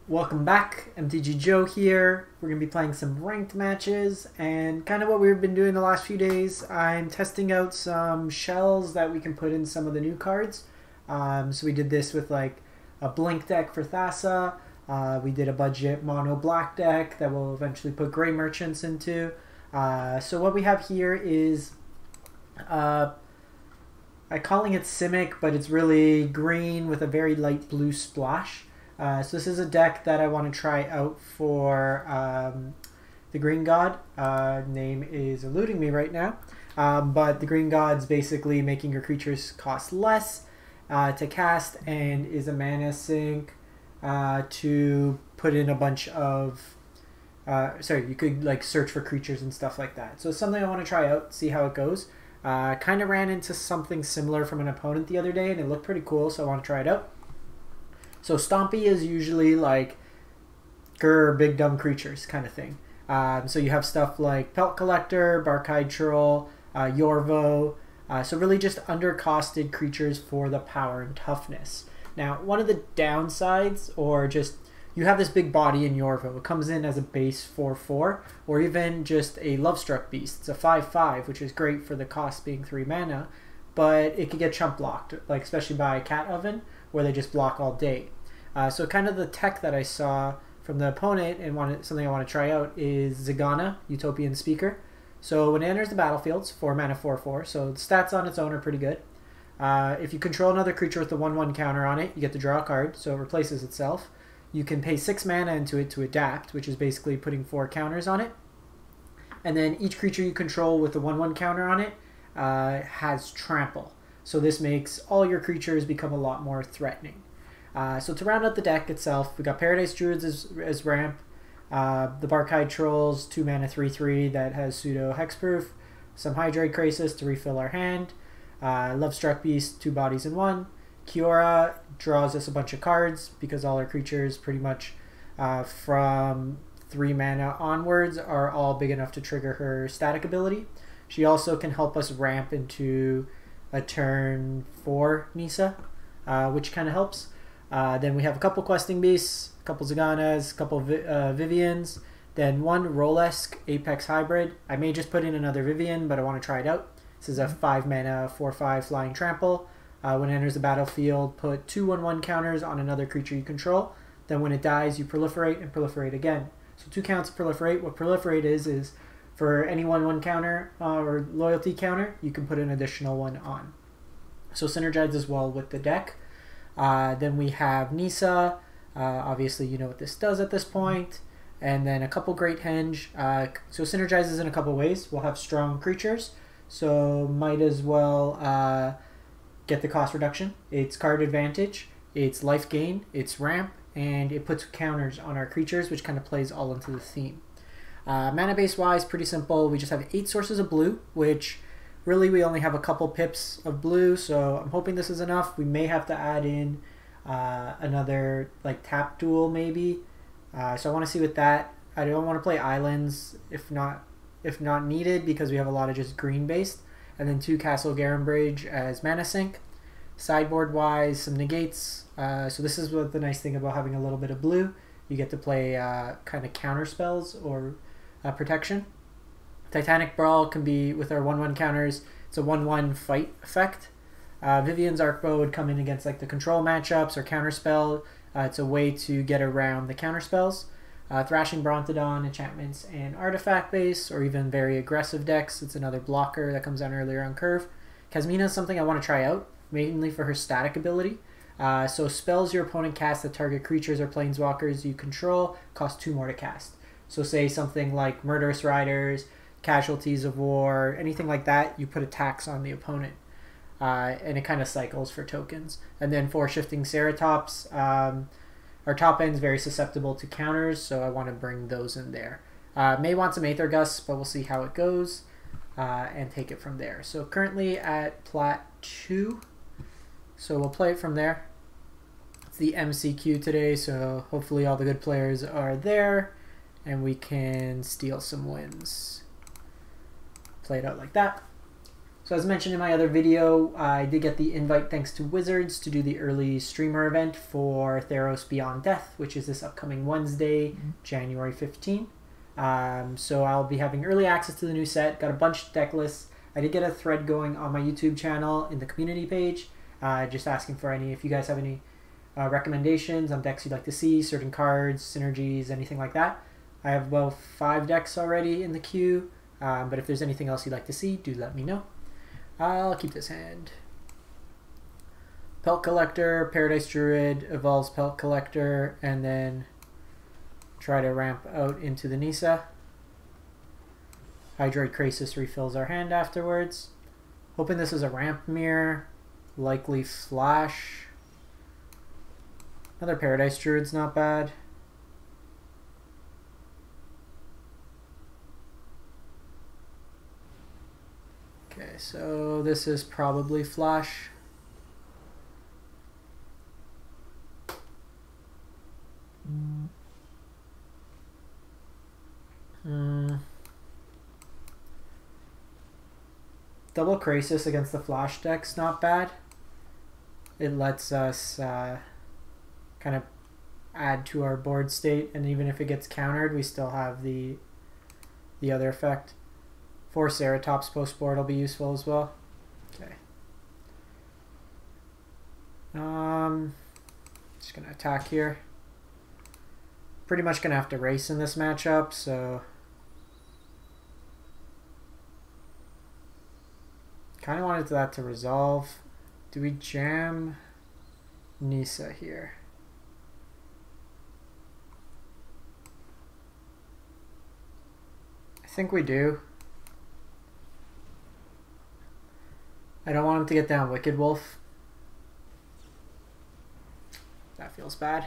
Welcome back, MTG Joe here. We're going to be playing some ranked matches, and kind of what we've been doing the last few days, I'm testing out some shells that we can put in some of the new cards. So we did this with like a Blink deck for Thassa, we did a budget mono black deck that we'll eventually put Grey Merchants into. So what we have here is, I'm calling it Simic, but it's really green with a very light blue splash. So this is a deck that I want to try out for the Green God. Name is eluding me right now. But the Green God's basically making your creatures cost less to cast and is a mana sink to put in a bunch of... you could like search for creatures and stuff like that. So it's something I want to try out, see how it goes. Kind of ran into something similar from an opponent the other day and it looked pretty cool, so I want to try it out. So Stompy is usually like grr, big dumb creatures kind of thing. So you have stuff like Pelt Collector, Barkhide Troll, Yorvo. So really just undercosted creatures for the power and toughness. Now one of the downsides, or just you have this big body in Yorvo. It comes in as a base 4/4, or even just a Lovestruck Beast. It's a 5/5, which is great for the cost being 3 mana, but it could get chump blocked, like especially by Cat Oven, where they just block all day. So kind of the tech that I saw from the opponent and something I want to try out is Zegana, Utopian Speaker. So when it enters the battlefield, it's 4 mana 4/4, so the stats on its own are pretty good. If you control another creature with the 1/1 counter on it, you get to draw a card, so it replaces itself. You can pay 6 mana into it to adapt, which is basically putting 4 counters on it. And then each creature you control with the 1/1 counter on it has trample. So this makes all your creatures become a lot more threatening. So to round out the deck itself, we got Paradise Druids as ramp, the Barkhide Trolls, 2 mana 3/3 that has pseudo hexproof, some Hydroid Krasis to refill our hand, Lovestruck Beast, 2 bodies in 1. Kiora draws us a bunch of cards because all our creatures pretty much from 3 mana onwards are all big enough to trigger her static ability. She also can help us ramp into a turn 4 Nissa, which kind of helps. Then we have a couple Questing Beasts, a couple Zeganas, a couple Viviens, then 1 Rolesque Apex Hybrid. I may just put in another Vivien, but I want to try it out. This is a 5 mana 4/5 Flying Trample. When it enters the battlefield, put 2 1/1 counters on another creature you control. Then when it dies, you proliferate and proliferate again. So 2 counts of proliferate. What proliferate is for any 1/1 counter or loyalty counter, you can put an additional one on. So synergizes well with the deck. Then we have Nissa. Obviously, you know what this does at this point. And then a couple Great Henge. So synergizes in a couple ways. We'll have strong creatures, so might as well get the cost reduction. It's card advantage, it's life gain, it's ramp, and it puts counters on our creatures, which kind of plays all into the theme. Mana base wise, pretty simple. We just have 8 sources of blue, which really we only have a couple pips of blue, so I'm hoping this is enough. We may have to add in another like tap duel maybe. So I want to see with that. I don't want to play islands if not needed, because we have a lot of just green based. And then 2 Castle Garenbrig as mana sink. Sideboard wise, some negates. So this is what the nice thing about having a little bit of blue. You get to play kind of counter spells or protection. Titanic Brawl can be with our 1/1 counters. It's a 1/1 fight effect. Vivien Arkbow would come in against like the control matchups or counterspell. It's a way to get around the counterspells. Thrashing Brontodon, enchantments, and artifact base, or even very aggressive decks. It's another blocker that comes down earlier on curve. Kasmina is something I want to try out, mainly for her static ability. So spells your opponent casts that target creatures or planeswalkers you control cost 2 more to cast. So say something like Murderous Riders, Casualties of War, anything like that, you put a tax on the opponent. And it kind of cycles for tokens. And then for Shifting Ceratops, our top end is very susceptible to counters, so I want to bring those in there. May want some Aether Gusts, but we'll see how it goes and take it from there. So currently at Plat 2, so we'll play it from there. It's the MCQ today, so hopefully all the good players are there and we can steal some wins. Play it out like that. So as mentioned in my other video, I did get the invite thanks to Wizards to do the early streamer event for Theros Beyond Death, which is this upcoming Wednesday, January 15th. So I'll be having early access to the new set. Got a bunch of deck lists. I did get a thread going on my YouTube channel in the community page, just asking for if you guys have any recommendations on decks you'd like to see, certain cards, synergies, anything like that. I have about 5 decks already in the queue, but if there's anything else you'd like to see, do let me know. I'll keep this hand. Pelt Collector, Paradise Druid, evolves Pelt Collector, and then try to ramp out into the Nissa. Hydroid Krasis refills our hand afterwards. Hoping this is a ramp mirror, likely flash. Another Paradise Druid's not bad. Okay, so this is probably flash. Double Krasis against the flash deck's not bad. It lets us kind of add to our board state, and even if it gets countered, we still have the other effect. 4 Ceratops post board will be useful as well. Okay. Just gonna attack here. Pretty much gonna have to race in this matchup, so kind of wanted that to resolve. Do we jam Nissa here? I think we do. I don't want him to get down Wicked Wolf. That feels bad.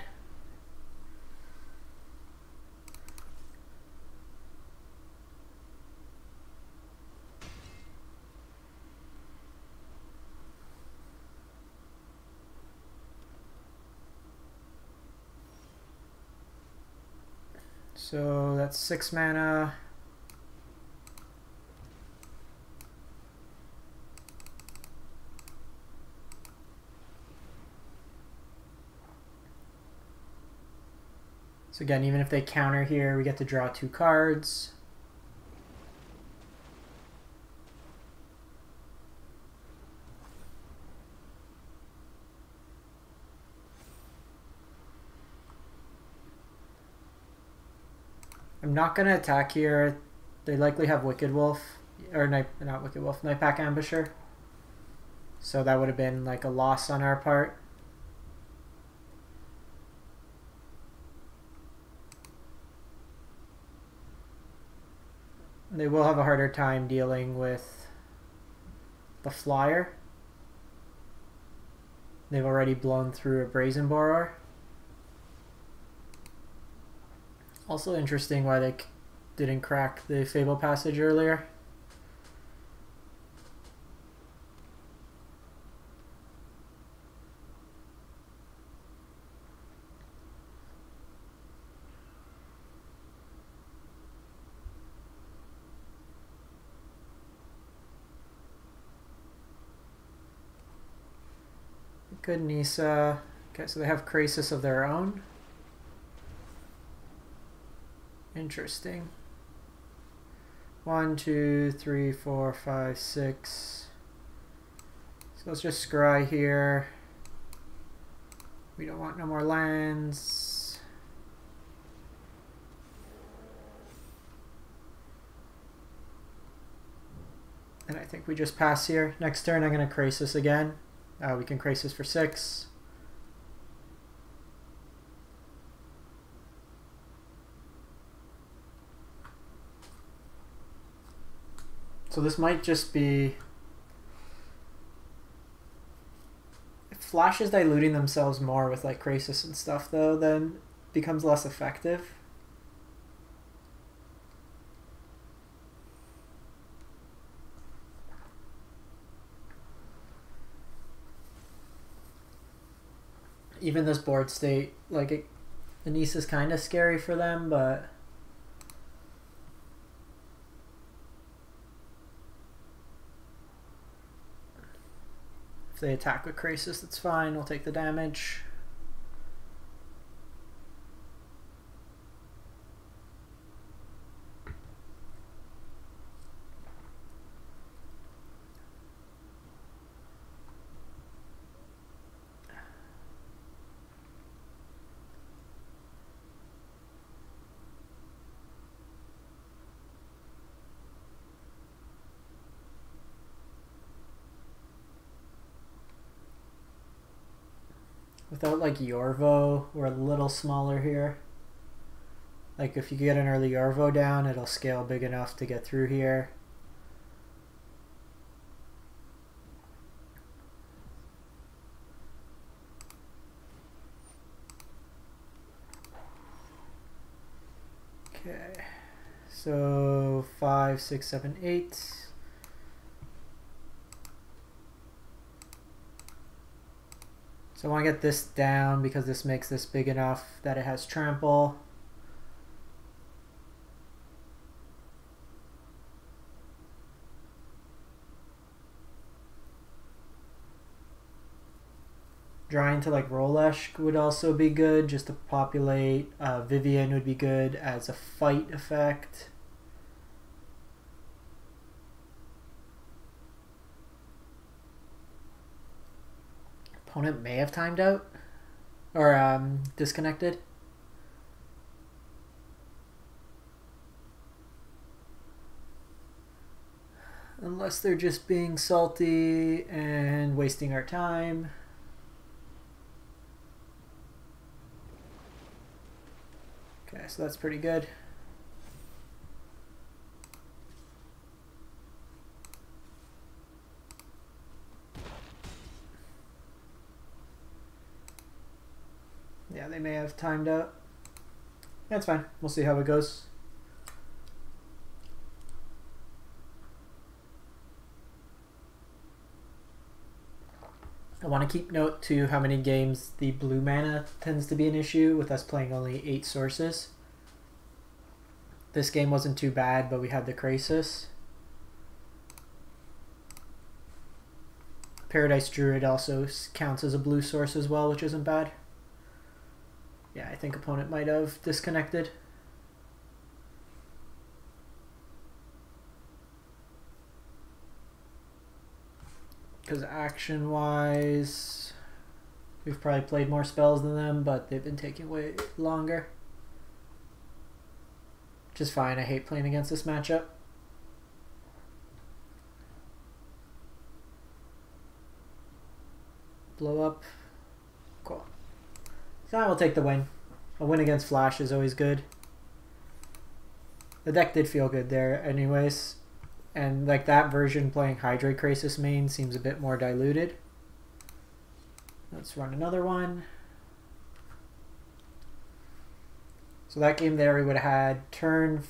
So that's 6 mana. So again, even if they counter here, we get to draw 2 cards. I'm not going to attack here. They likely have Wicked Wolf, or not Wicked Wolf, Nightpack Ambusher. So that would have been like a loss on our part. They will have a harder time dealing with the flyer. They've already blown through a Brazen Borer. Also interesting why they didn't crack the Fable Passage earlier. Good Nissa. Okay, so they have Krasis of their own. Interesting. 1, 2, 3, 4, 5, 6. So let's just scry here. We don't want no more lands. And I think we just pass here. Next turn I'm going to Krasis again. We can Krasis for 6. So this might just be... If Flash is diluting themselves more with like Krasis and stuff though, then it becomes less effective. Even this board state, like Anise is kind of scary for them, but If they attack with Krasis, that's fine. We'll take the damage. Without like Yorvo, we're a little smaller here. Like if you get an early Yorvo down, it'll scale big enough to get through here. Okay, so 5, 6, 7, 8. So I want to get this down because this makes this big enough that it has trample. Drawing to like Rolesh would also be good just to populate. Vivien would be good as a fight effect. Opponent may have timed out or disconnected. Unless they're just being salty and wasting our time. Okay, so that's pretty good. Yeah, they may have timed out. That's fine. We'll see how it goes. I want to keep note to how many games the blue mana tends to be an issue with us playing only 8 sources. This game wasn't too bad, but we had the Krasis. Paradise Druid also counts as a blue source as well, which isn't bad. Yeah, I think opponent might have disconnected. Because action-wise, we've probably played more spells than them, but they've been taking way longer. Which is fine, I hate playing against this matchup. Blow up. Cool. So I will take the win. A win against Flash is always good. The deck did feel good there anyways. And like that version playing Hydroid Krasis main seems a bit more diluted. Let's run another one. So that game there we would have had turn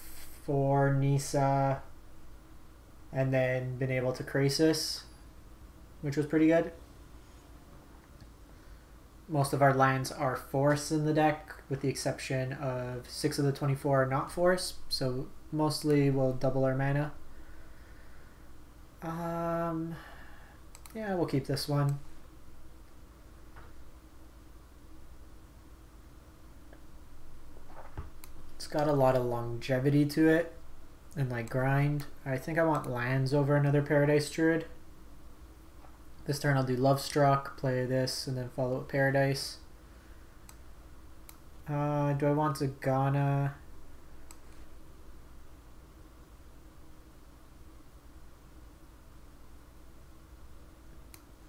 4 Nissa and then been able to Krasis, which was pretty good. Most of our lands are forests in the deck, with the exception of 6 of the 24 are not forests, so mostly we'll double our mana. Yeah, we'll keep this one. It's got a lot of longevity to it and like grind. I think I want lands over another Paradise Druid. This turn I'll do Lovestruck, play this, and then follow with Paradise. Do I want Zegana?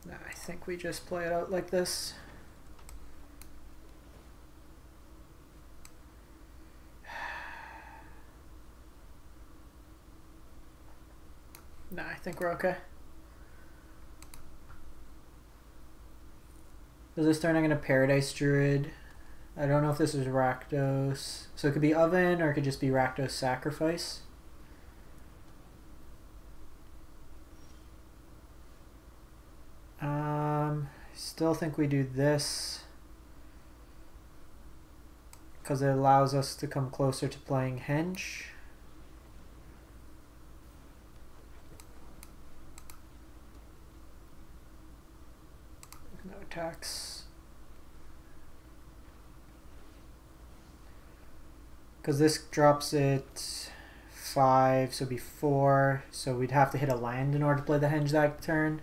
Nah, I think we just play it out like this. Nah, I think we're okay. So this turn I'm going to Paradise Druid. I don't know if this is Rakdos. So it could be Oven or it could just be Rakdos Sacrifice. Still think we do this because it allows us to come closer to playing Henge. attacks. Because this drops it 5, so it'd be 4. So we'd have to hit a land in order to play the Henge that turn.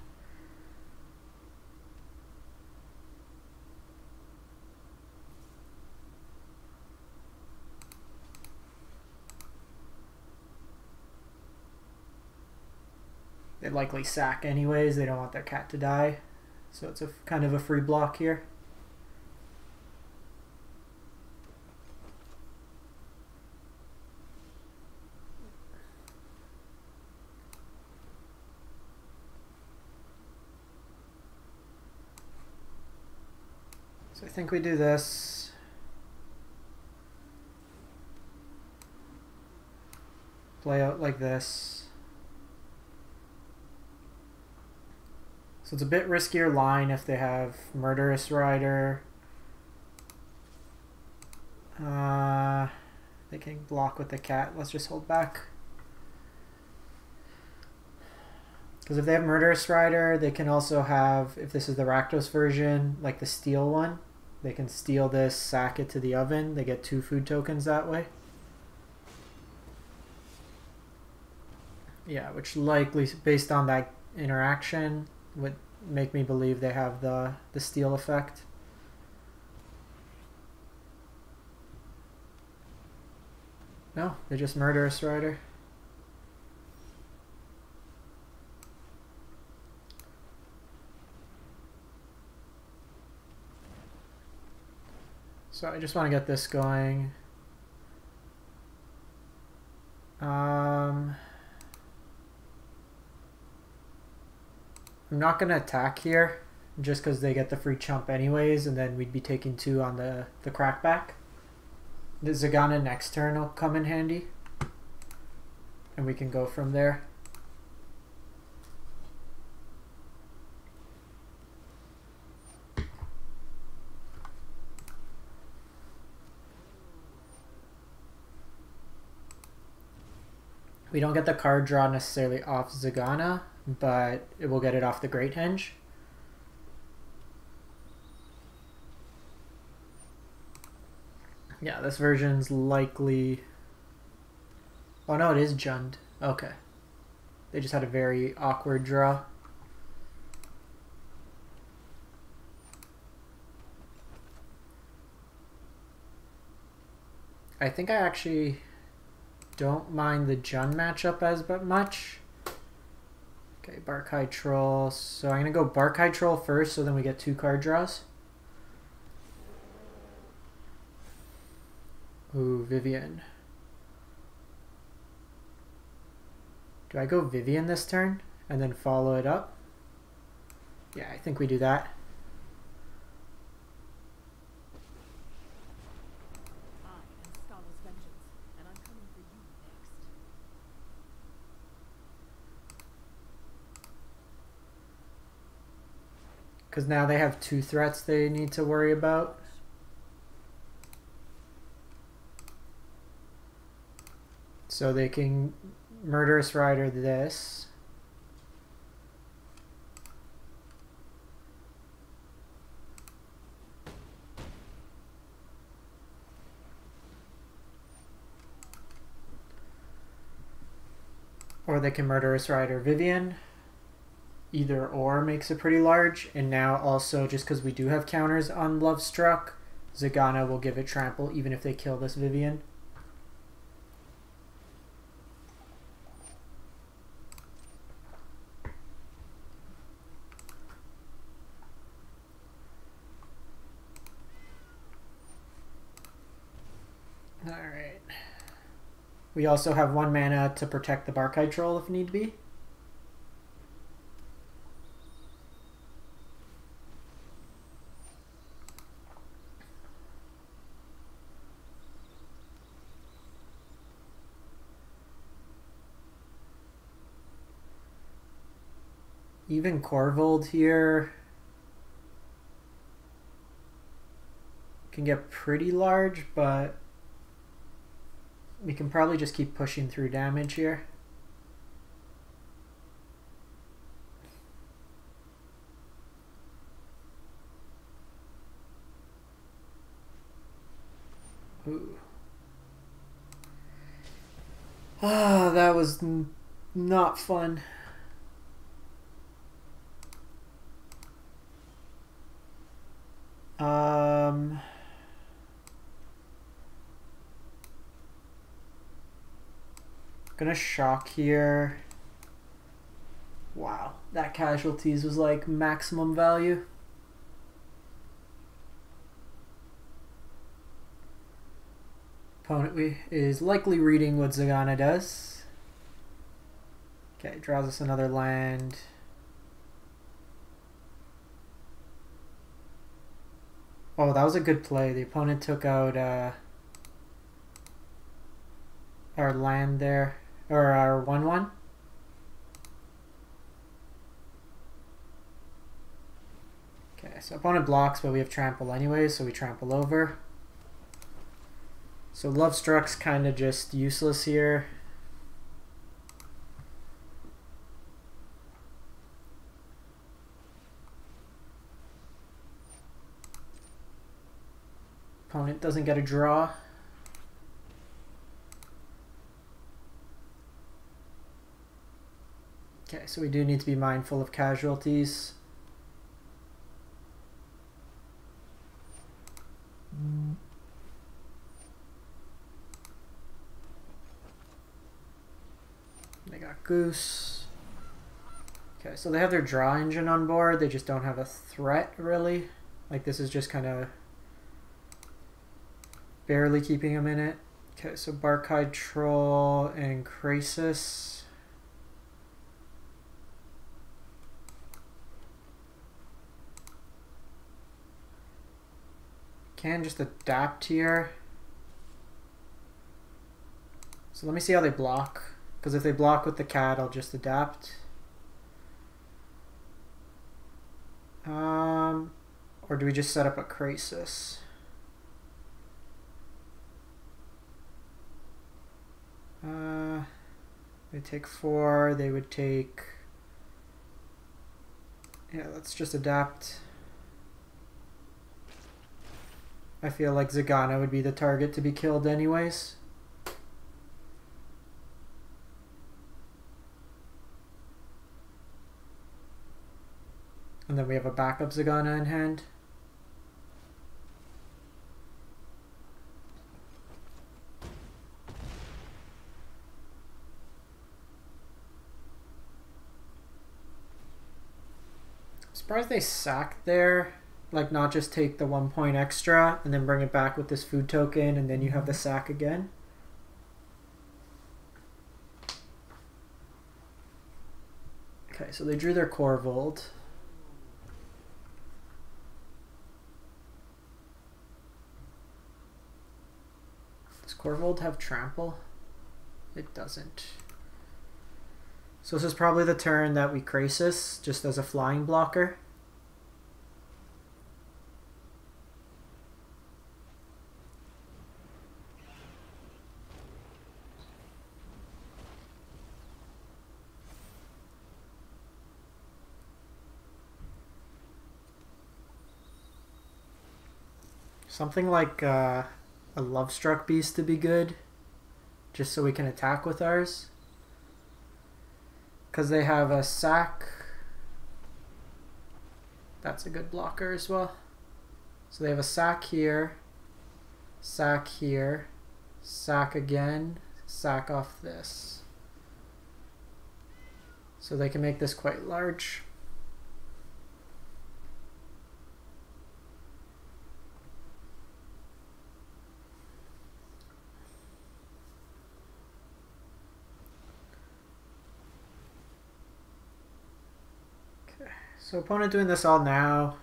They likely sack anyways. They don't want their cat to die. So it's a kind of a free block here. So I think we do this. Play out like this. So it's a bit riskier line if they have Murderous Rider. They can block with the cat. Let's just hold back. Because if they have Murderous Rider, they can also have, if this is the Rakdos version, like the Steel one, they can steal this, sack it to the oven. They get 2 food tokens that way. Yeah, which likely, based on that interaction, would make me believe they have the steal effect. No, they just Murderous Rider. So I just want to get this going. I'm not going to attack here just because they get the free chump anyways, and then we'd be taking 2 on the crackback. The Zegana next turn will come in handy, and we can go from there. We don't get the card draw necessarily off Zegana, but it will get it off the Great Henge. Yeah, this version's likely... Oh no, it is Jund. Okay. They just had a very awkward draw. I think I actually don't mind the Jund matchup as much. Okay, Barkhide Troll. So I'm going to go Barkhide Troll first, so then we get 2 card draws. Ooh, Vivien. Do I go Vivien this turn and then follow it up? Yeah, I think we do that. Because now they have 2 threats they need to worry about. So they can Murderous Rider this. Or they can Murderous Rider Vivien. Either or makes it pretty large. And now also, just because we do have counters on Lovestruck, Zegana will give it trample even if they kill this Vivien. Alright. We also have 1 mana to protect the Barkhide Troll if need be. Even Corvold here can get pretty large, but we can probably just keep pushing through damage here. Ooh. Ah, that was not fun. Gonna shock here. Wow, that casualties was like maximum value. Opponent is likely reading what Zegana does. Okay, draws us another land. Oh, that was a good play. The opponent took out our land there, or our 1/1. Okay, so opponent blocks, but we have trample anyway, so we trample over. So Lovestruck's kind of just useless here. Opponent doesn't get a draw. Okay, so we do need to be mindful of casualties. They got Goose. Okay, so they have their draw engine on board. They just don't have a threat, really. Like, this is just kind of barely keeping them in it. Okay, so Barkhide Troll and Krasis. Can just adapt here. So let me see how they block. Because if they block with the cat, I'll just adapt. Or do we just set up a Krasis? They take 4, they would take... Yeah, let's just adapt. I feel like Zegana would be the target to be killed anyways. And then we have a backup Zegana in hand. Surprised they sacked there. Like, not just take the 1 point extra and then bring it back with this food token and then you have the sack again. Okay, so they drew their Corvold. Does Corvold have trample? It doesn't. So this is probably the turn that we Krasis, just as a flying blocker. Something like a Lovestruck Beast to be good, just so we can attack with ours. Because they have a sack. That's a good blocker as well. So they have a sack here, sack here, sack again, sack off this. So they can make this quite large. So opponent doing this all now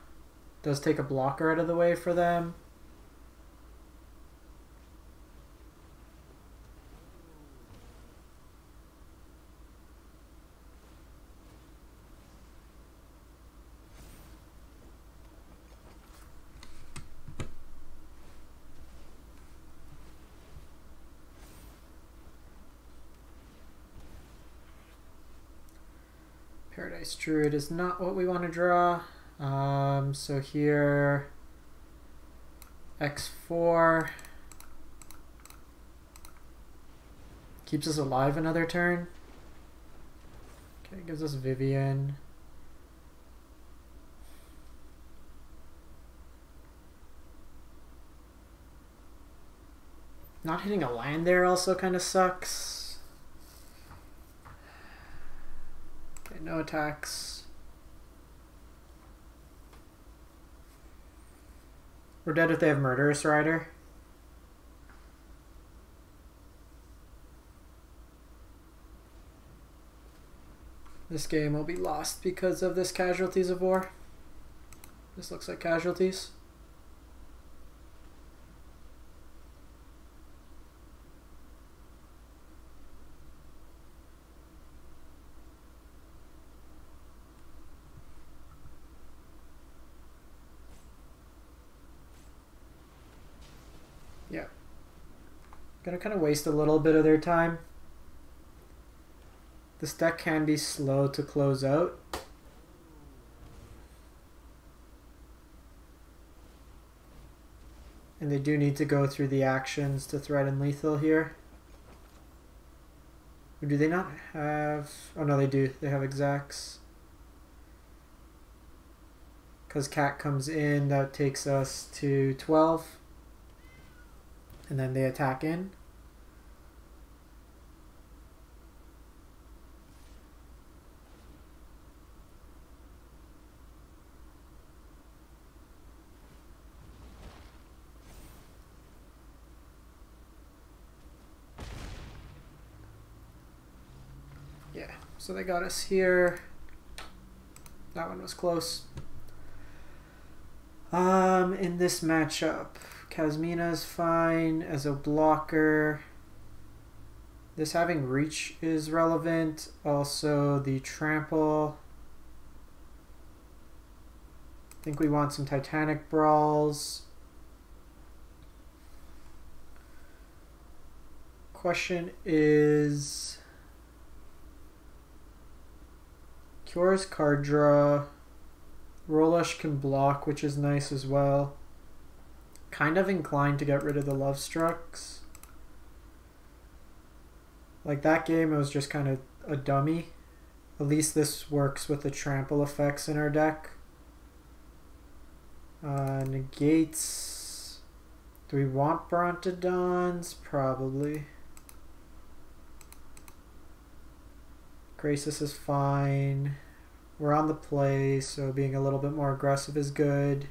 does take a blocker out of the way for them. Paradise Druid is not what we want to draw. So here, X4, Keeps us alive another turn. Okay, gives us Vivien. Not hitting a land there also kind of sucks. Okay, no attacks. We're dead if they have Murderous Rider. This game will be lost because of this Casualties of War. This looks like casualties. Yeah. Gonna kind of waste a little bit of their time. This deck can be slow to close out. And they do need to go through the actions to threaten lethal here. Or do they not have... Oh no, they do. They have exacts. Because Cat comes in, that takes us to 12. And then they attack in. Yeah, so they got us here. That one was close. In this matchup, Kasmina is fine as a blocker. This having reach is relevant. Also the trample. I think we want some Titanic Brawls. Question is... Kiora's card draw. Rolush can block, which is nice as well. Kind of inclined to get rid of the Lovestrucks. Like that game, it was just kind of a dummy. At least this works with the trample effects in our deck. Negates. Do we want Brontodons? Probably. Krasis is fine. We're on the play, so being a little bit more aggressive is good.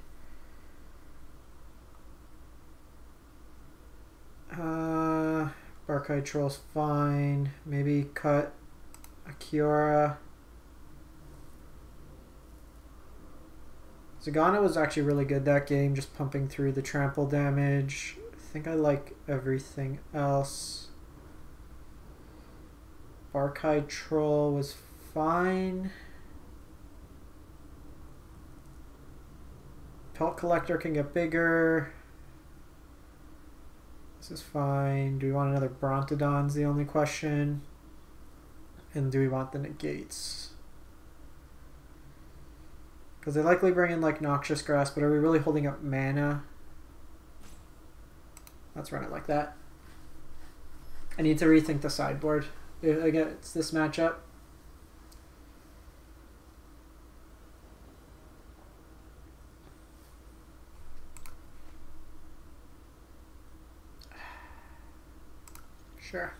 Barkhide Troll's fine. Maybe cut a Kiora. Zegana was actually really good that game, just pumping through the trample damage. I think I like everything else. Barkhide Troll was fine. Pelt Collector can get bigger. This is fine. Do we want another Brontodon's the only question. And do we want the negates? Because they likely bring in like Noxious Grass, but are we really holding up mana? Let's run it like that. I need to rethink the sideboard. Again, it's this matchup. Sure.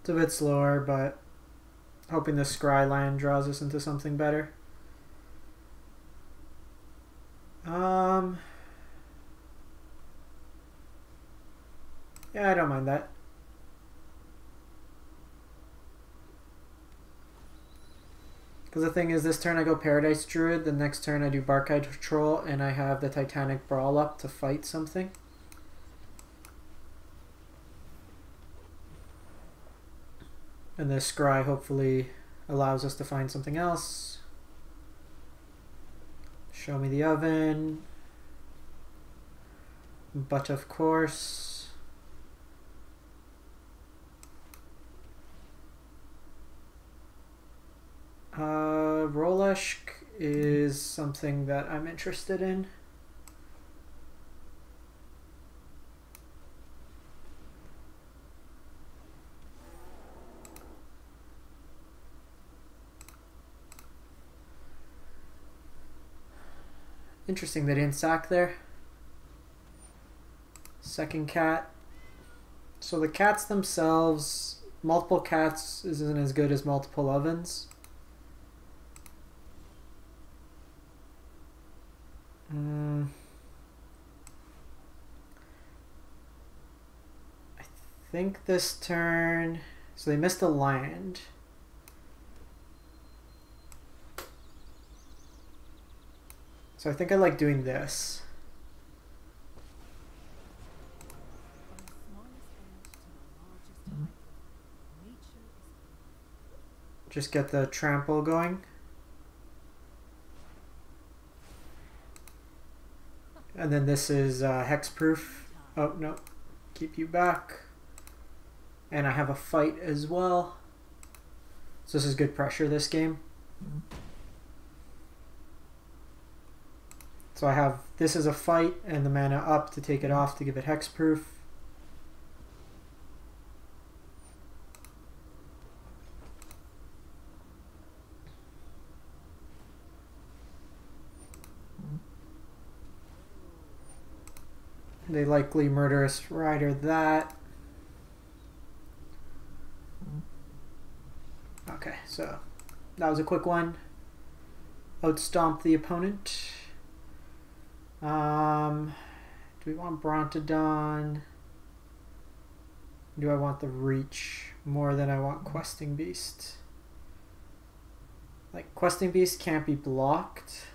It's a bit slower, but hoping the Scry land draws us into something better. Yeah, I don't mind that. Because the thing is, this turn I go Paradise Druid, the next turn I do Barkhide Troll, and I have the Titanic Brawl up to fight something. And this Scry hopefully allows us to find something else. Show me the oven. But of course... Rolush is something that I'm interested in. Interesting they didn't sack there. Second cat. So the cats themselves, multiple cats isn't as good as multiple ovens. I think this turn, so they missed a land. So I think I like doing this. Just get the trample going. And then this is hexproof. Oh, no. Keep you back. And I have a fight as well. So this is good pressure this game. So I have, this is a fight and the mana up to take it off to give it hexproof. They likely Murderous Rider that. Okay, so that was a quick one. Outstomp the opponent. Do we want Brontodon? Do I want the Reach more than I want Questing Beast? Like, Questing Beast can't be blocked.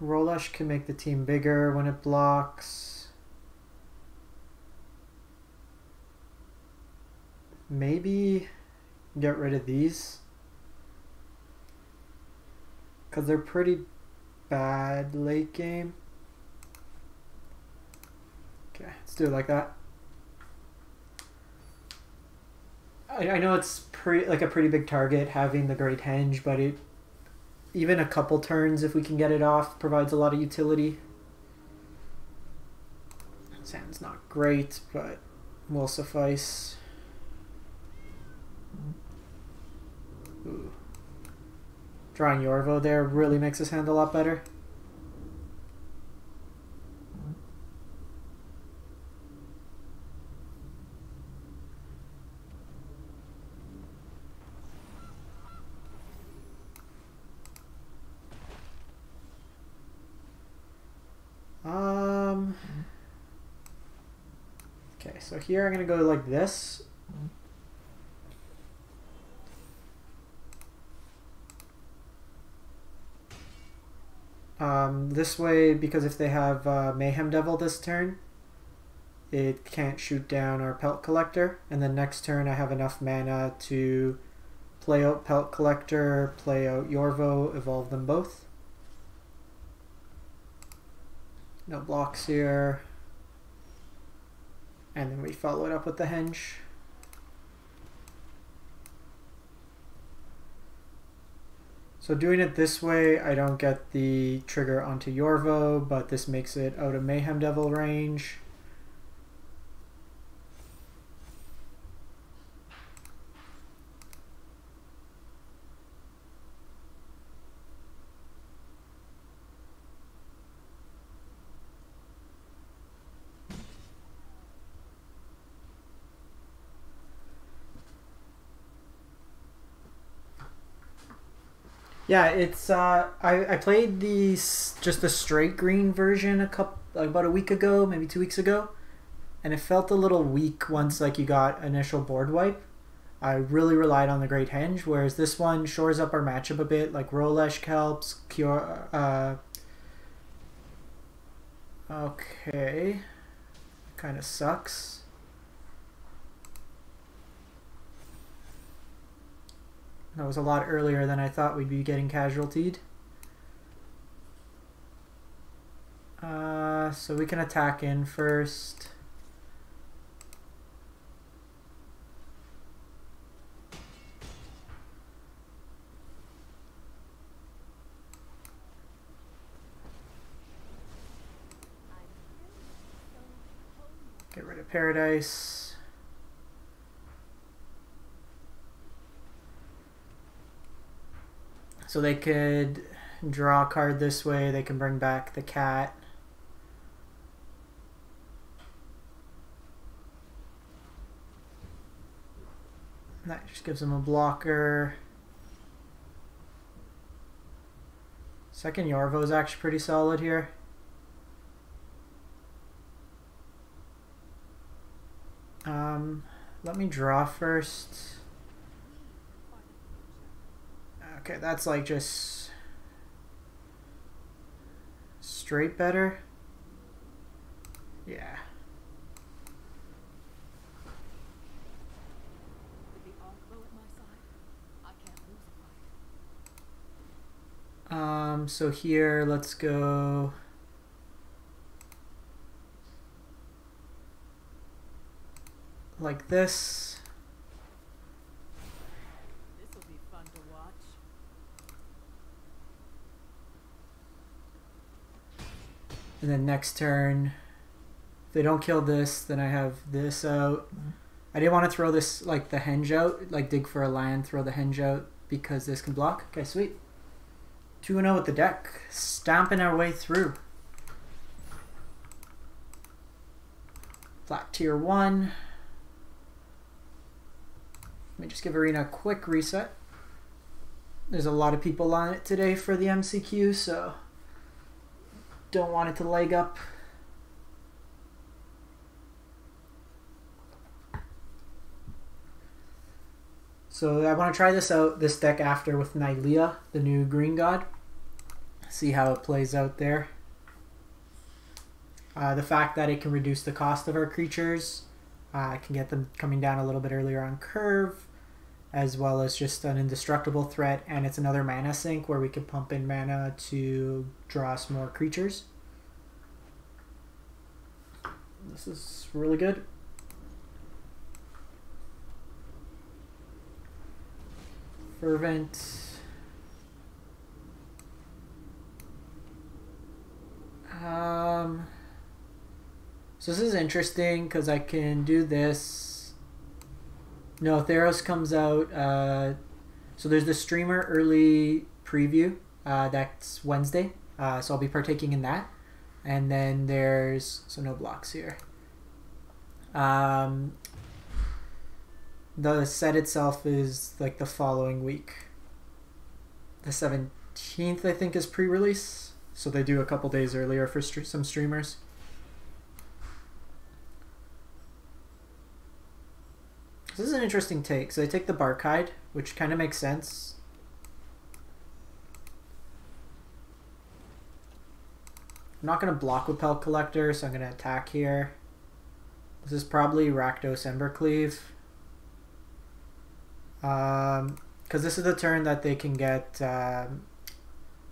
Rolush can make the team bigger when it blocks. Maybe get rid of these, because they're pretty bad late game. Okay, let's do it like that. I know it's like a pretty big target having the Great Henge, but it, even a couple turns, if we can get it off, provides a lot of utility. Sand's not great, but will suffice. Ooh. Drawing Yorvo there really makes his hand a lot better. Okay, so here I'm going to go like this. This way, because if they have Mayhem Devil this turn, it can't shoot down our Pelt Collector. And then next turn I have enough mana to play out Pelt Collector, play out Yorvo, evolve them both. No blocks here. And then we follow it up with the Henge. So doing it this way, I don't get the trigger onto Yorvo, but this makes it out of Mayhem Devil range. Yeah, it's I played just the straight green version about a week ago, maybe 2 weeks ago, and it felt a little weak once like you got initial board wipe. I really relied on the Great Henge, whereas this one shores up our matchup a bit, like Rolush helps, Kiora. Okay, kind of sucks. That was a lot earlier than I thought we'd be getting casualtied. So we can attack in first. Get rid of Paradise. So they could draw a card this way. They can bring back the cat. That just gives them a blocker. Second Yorvo is actually pretty solid here. Let me draw first. Okay, that's like just straight better. Yeah. So here, let's go like this. This'll be fun to watch. And then next turn, if they don't kill this, then I have this out. I didn't want to throw this, like, the henge out, like dig for a land, throw the henge out, because this can block. Okay, sweet. 2-0 with the deck. Stomping our way through. Flat tier 1. Let me just give Arena a quick reset. There's a lot of people on it today for the MCQ, so don't want it to leg up. So I want to try this deck after with Nylea, the new green god. See how it plays out there. The fact that it can reduce the cost of our creatures. I can get them coming down a little bit earlier on curve, as well as just an indestructible threat, and it's another mana sink where we can pump in mana to draw us more creatures. This is really good. Fervent. So this is interesting because I can do this. No, Theros comes out. So there's the streamer early preview. That's Wednesday. So I'll be partaking in that. And then there's, so no blocks here. The set itself is like the following week. The 17th, I think, is pre-release. So they do a couple days earlier for some streamers. This is an interesting take. So they take the Barkhide, which kind of makes sense. I'm not going to block with Pelt Collector, so I'm going to attack here. This is probably Rakdos Embercleave. Because this is the turn that they can get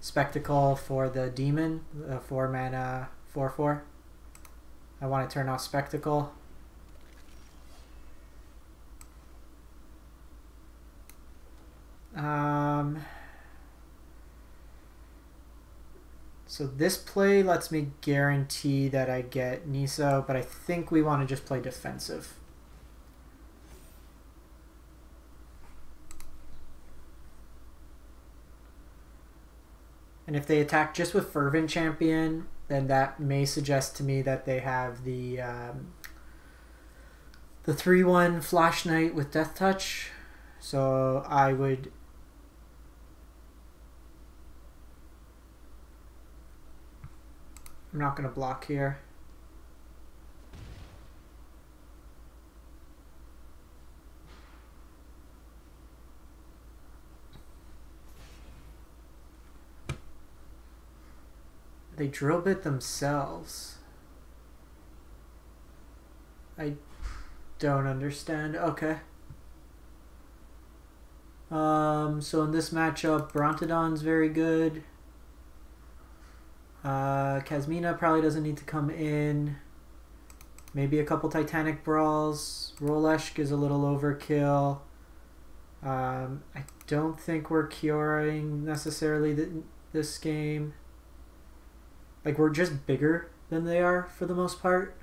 Spectacle for the Demon, the 4 mana 4/4. I want to turn off Spectacle. So this play lets me guarantee that I get Nissa, but I think we want to just play defensive. And if they attack just with Fervent Champion, then that may suggest to me that they have the 3/1 Flash Knight with Death Touch. So I would... I'm not going to block here. They drill bit themselves. I don't understand. Okay. So in this matchup, Brontodon's very good. Kasmina probably doesn't need to come in. Maybe a couple Titanic Brawls. Roleshk is a little overkill. I don't think we're Kioraing necessarily this game. Like, we're just bigger than they are for the most part.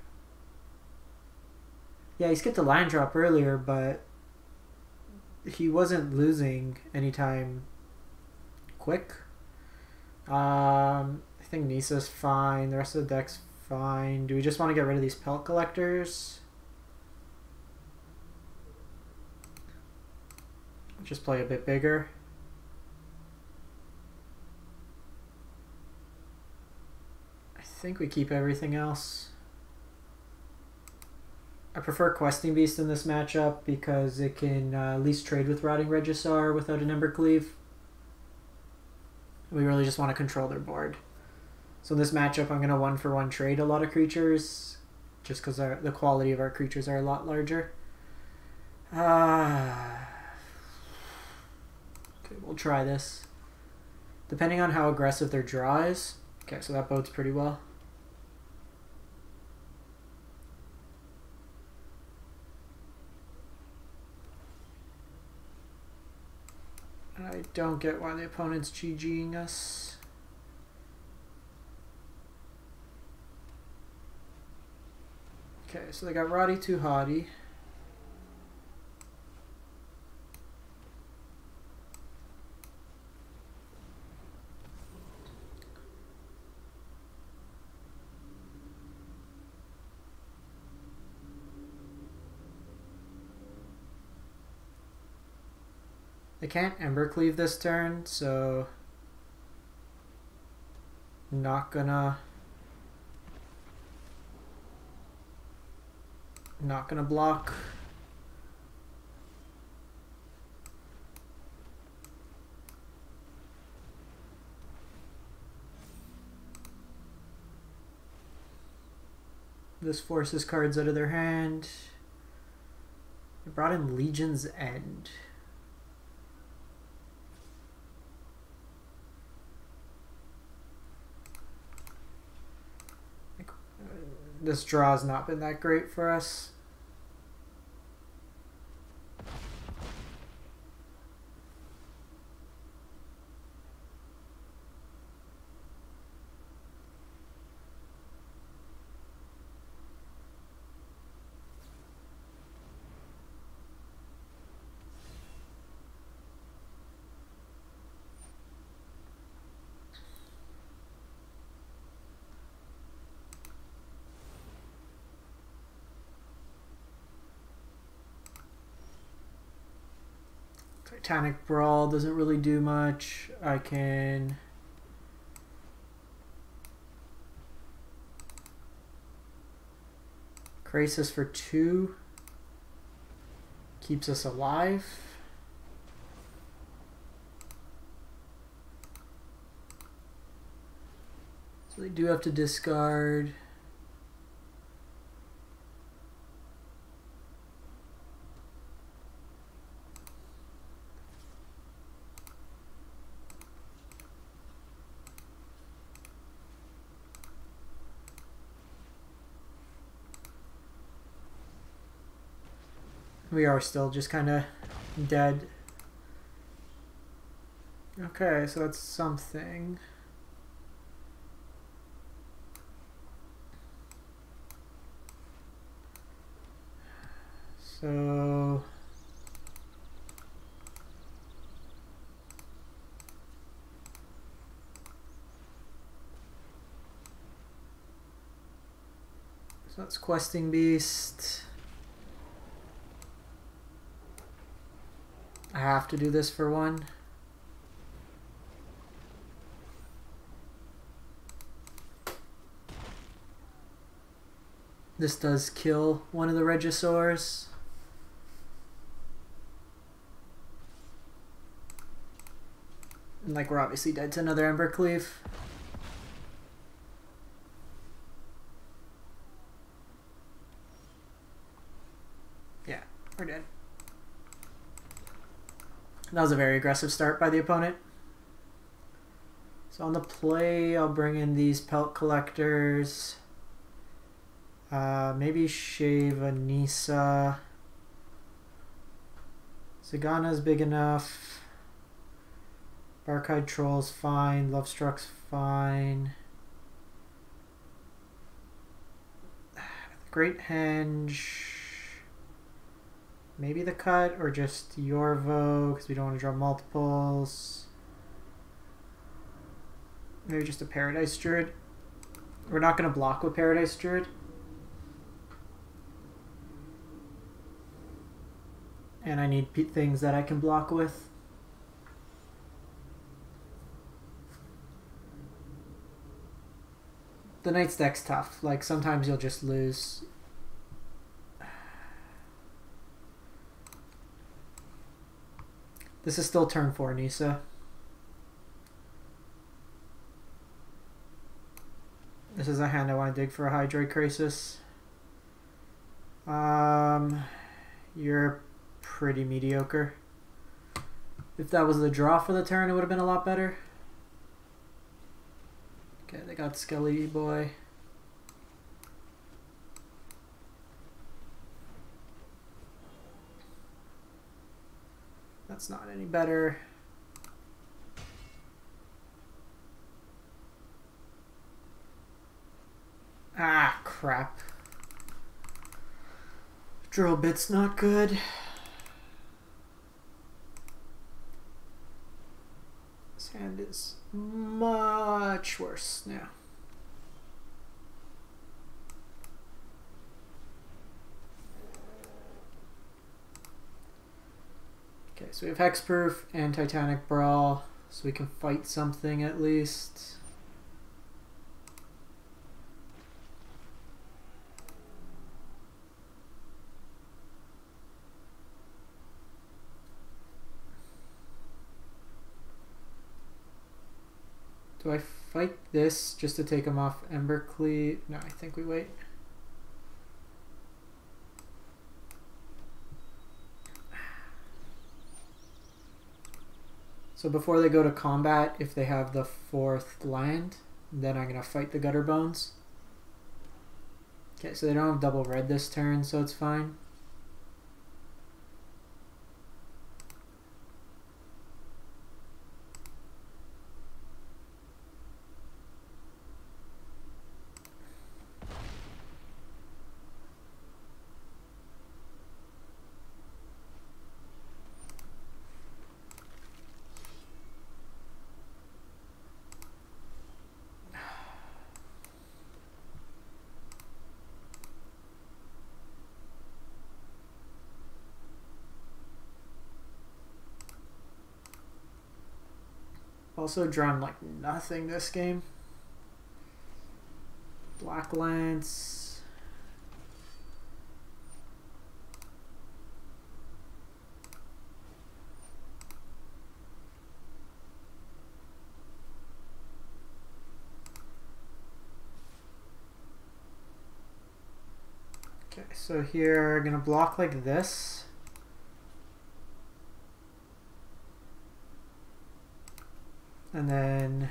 Yeah, he skipped a line drop earlier, but he wasn't losing anytime quick. I think Nissa's fine. The rest of the deck's fine. Do we just want to get rid of these Pelt Collectors? Just play a bit bigger. I think we keep everything else. I prefer Questing Beast in this matchup because it can at least trade with Rotting Regisaur without an Embercleave. We really just want to control their board. So in this matchup, I'm going to 1-for-1 trade a lot of creatures just because the quality of our creatures are a lot larger. Okay, we'll try this. Depending on how aggressive their draw is. Okay, so that bodes pretty well. I don't get why the opponent's GGing us. Okay, so they got Roddy Too Hottie. They can't Embercleave this turn, so not gonna block. This forces cards out of their hand. They brought in Legion's End. This draw has not been that great for us. Titanic Brawl doesn't really do much. I can Krasis for 2. Keeps us alive. So they do have to discard. We are still just kind of dead. Okay, so that's something. So that's Questing Beast. I have to do this for 1. This does kill one of the Regisaurs. And like we're obviously dead to another Embercleave. Yeah, we're dead. That was a very aggressive start by the opponent. So on the play, I'll bring in these Pelt Collectors. Maybe shave a Nissa. Zegana's big enough. Barkhide Troll's fine. Lovestruck's fine. Great Henge. Maybe the cut or just Yorvo because we don't want to draw multiples. Maybe just a Paradise Druid. We're not going to block with Paradise Druid. And I need things that I can block with. The Knight's deck's tough. Like, sometimes you'll just lose. This is still turn 4, Nissa. This is a hand I want to dig for a Hydroid Krasis. You're pretty mediocre. If that was the draw for the turn, it would have been a lot better. Okay, they got Skelly Boy. That's not any better. Ah, crap. Drill bit's not good. This hand is much worse now. Okay, so we have Hexproof and Titanic Brawl, so we can fight something at least. Do I fight this just to take him off Embercleave? No, I think we wait. So before they go to combat, if they have the 4th land, then I'm going to fight the Gutter Bones. Okay, so they don't have double red this turn, so it's fine. Also drawn like nothing this game. Black Lance. Okay, so here I'm gonna block like this. And then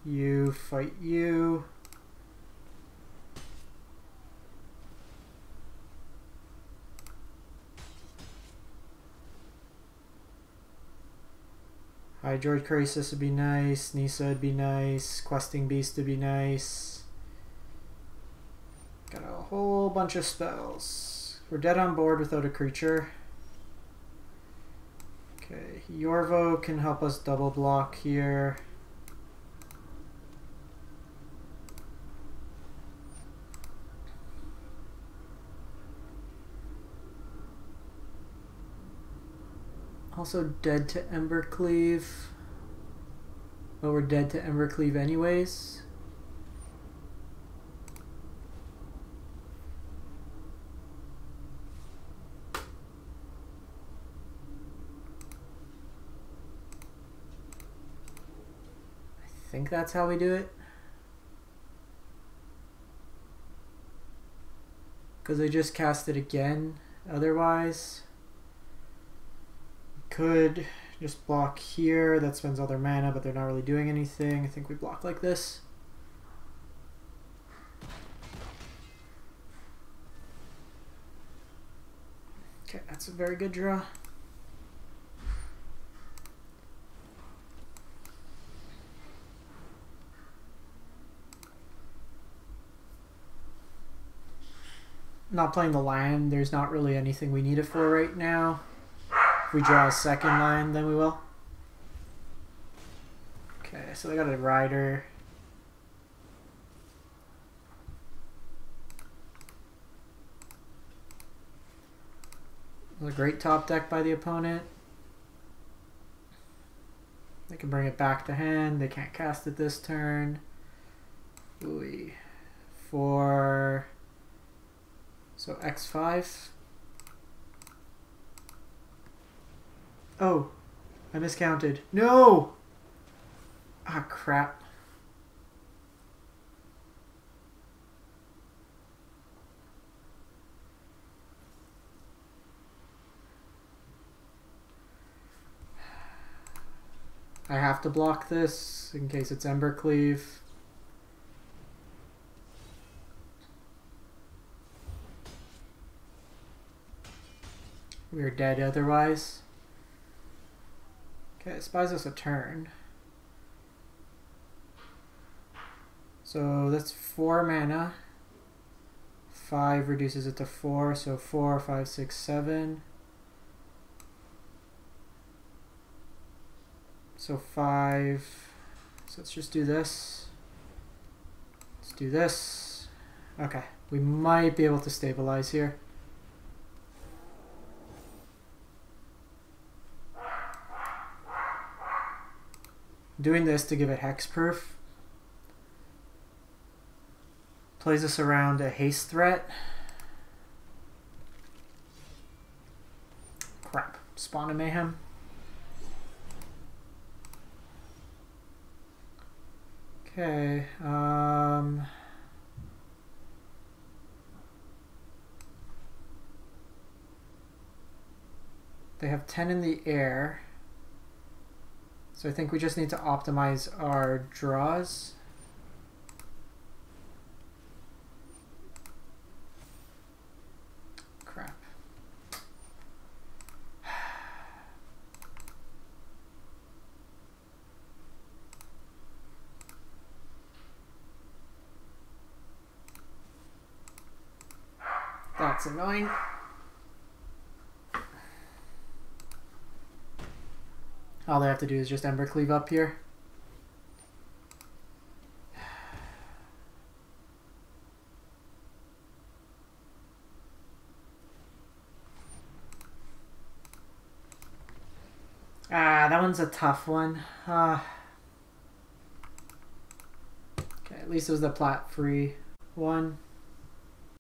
you fight you. Hydroid Krasis would be nice. Nissa would be nice. Questing Beast would be nice. Got a whole bunch of spells. We're dead on board without a creature. Okay, Yorvo can help us double block here. Also dead to Embercleave. But we're dead to Embercleave anyways. I think that's how we do it. Because I just cast it again. Otherwise, could just block here. That spends all their mana, but they're not really doing anything. I think we block like this. Okay, that's a very good draw. Not playing the land, there's not really anything we need it for right now. If we draw a second land, then we will. Okay, so they got a rider. A great top deck by the opponent. They can bring it back to hand. They can't cast it this turn. Ooh. 4. So X5. Oh, I miscounted. No! Ah, crap. I have to block this in case it's Embercleave. We're dead otherwise. Okay, it buys us a turn. So that's 4 mana. 5 reduces it to 4, so 4, 5, 6, 7. So 5. So let's just do this. Let's do this. Okay, we might be able to stabilize here. Doing this to give it hexproof. Plays us around a haste threat. Crap. Spawn a Mayhem. Okay. They have 10 in the air. So I think we just need to optimize our draws. Crap. That's annoying. All they have to do is just Embercleave up here. Ah, that one's a tough one. Okay, at least it was the plat free one.